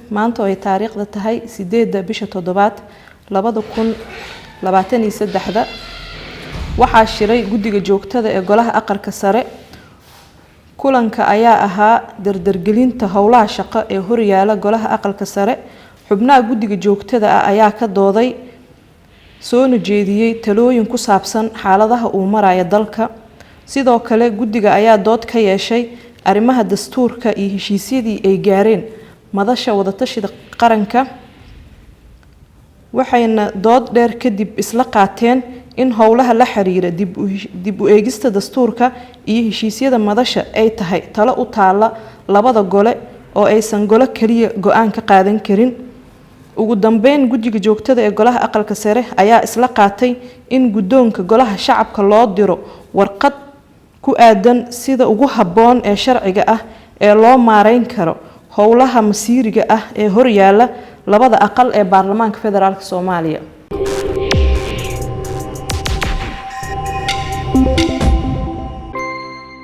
maanta ay taariikhda tahay 8 bisha 7 2023 waxaa shiray guddiga joogtada ee golaha aqalka sare. kulanka ayaa ahaa dardargelinta howlaha shaqo ee horyaala golaha aqalka sare. xubnaha guddiga joogtada ah ayaa ka dooday soo jeediyay talooyin ku saabsan xaaladaha uu marayo dalka. sidoo kale guddiga ayaa dood ka yeeshay arrimaha dastuurka iyo heshiisyadii ay gaareen madasha wadatashiga qaranka, waxayna dood dheer kadib isla qaateen in howlaha la xiriira dib u eegista dastuurka iyo heshiisyada madasha ay tahay talo u taala labada gole oo aysan golo kaliya go'aan ka qaadan karin. ugu dambeyn guddiga joogtada ee golaha aqalka sare ayaa isla qaatay in guddoonka golaha shacabka loo diro warqad ku aadan sida ugu habboon ee sharciga ah ee loo maareyn karo howlaha masiiriga ah ee horyaala labada aqal ee baarlamaanka federaalka Soomaaliya.